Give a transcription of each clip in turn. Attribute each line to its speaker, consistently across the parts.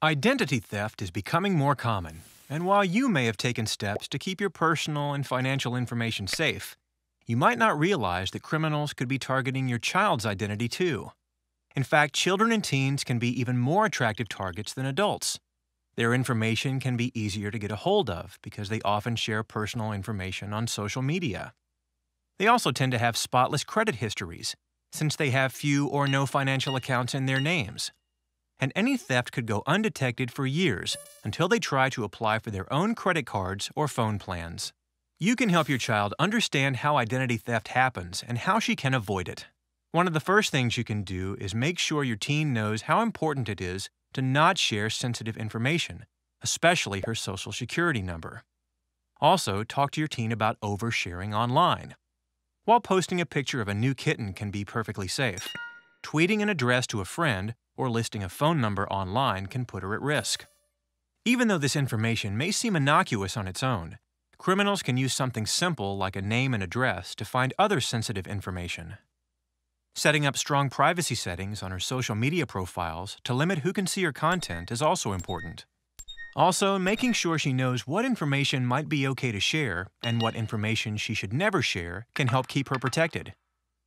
Speaker 1: Identity theft is becoming more common, and while you may have taken steps to keep your personal and financial information safe, you might not realize that criminals could be targeting your child's identity too. In fact, children and teens can be even more attractive targets than adults. Their information can be easier to get a hold of because they often share personal information on social media. They also tend to have spotless credit histories, since they have few or no financial accounts in their names. And any theft could go undetected for years until they try to apply for their own credit cards or phone plans. You can help your child understand how identity theft happens and how she can avoid it. One of the first things you can do is make sure your teen knows how important it is to not share sensitive information, especially her social security number. Also, talk to your teen about oversharing online. While posting a picture of a new kitten can be perfectly safe, tweeting an address to a friend or listing a phone number online can put her at risk. Even though this information may seem innocuous on its own, criminals can use something simple like a name and address to find other sensitive information. Setting up strong privacy settings on her social media profiles to limit who can see her content is also important. Also, making sure she knows what information might be okay to share and what information she should never share can help keep her protected.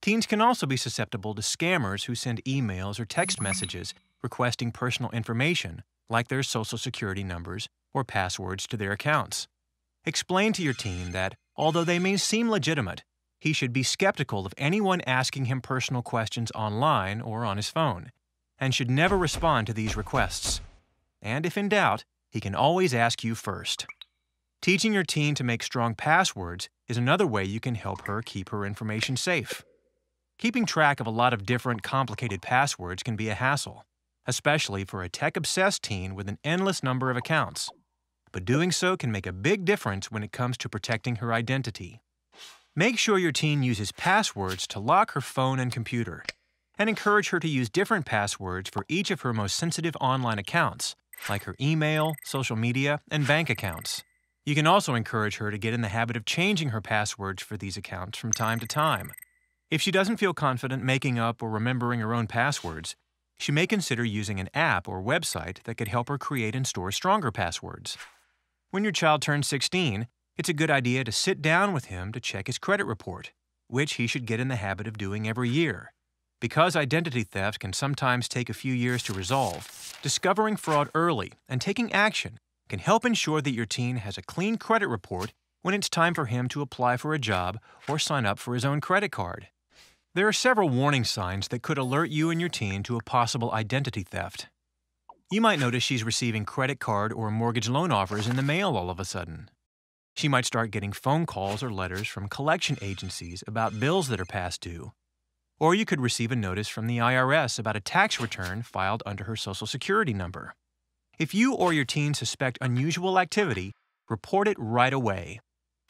Speaker 1: Teens can also be susceptible to scammers who send emails or text messages requesting personal information, like their social security numbers or passwords to their accounts. Explain to your teen that, although they may seem legitimate, he should be skeptical of anyone asking him personal questions online or on his phone, and should never respond to these requests. And if in doubt, he can always ask you first. Teaching your teen to make strong passwords is another way you can help her keep her information safe. Keeping track of a lot of different complicated passwords can be a hassle, especially for a tech-obsessed teen with an endless number of accounts. But doing so can make a big difference when it comes to protecting her identity. Make sure your teen uses passwords to lock her phone and computer, and encourage her to use different passwords for each of her most sensitive online accounts, like her email, social media, and bank accounts. You can also encourage her to get in the habit of changing her passwords for these accounts from time to time. If she doesn't feel confident making up or remembering her own passwords, she may consider using an app or website that could help her create and store stronger passwords. When your child turns 16, it's a good idea to sit down with him to check his credit report, which he should get in the habit of doing every year. Because identity theft can sometimes take a few years to resolve, discovering fraud early and taking action can help ensure that your teen has a clean credit report when it's time for him to apply for a job or sign up for his own credit card. There are several warning signs that could alert you and your teen to a possible identity theft. You might notice she's receiving credit card or mortgage loan offers in the mail all of a sudden. She might start getting phone calls or letters from collection agencies about bills that are past due. Or you could receive a notice from the IRS about a tax return filed under her social security number. If you or your teen suspect unusual activity, report it right away.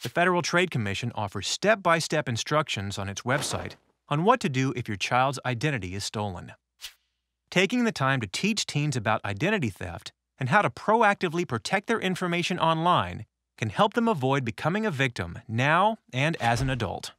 Speaker 1: The Federal Trade Commission offers step-by-step instructions on its website on what to do if your child's identity is stolen. Taking the time to teach teens about identity theft and how to proactively protect their information online can help them avoid becoming a victim now and as an adult.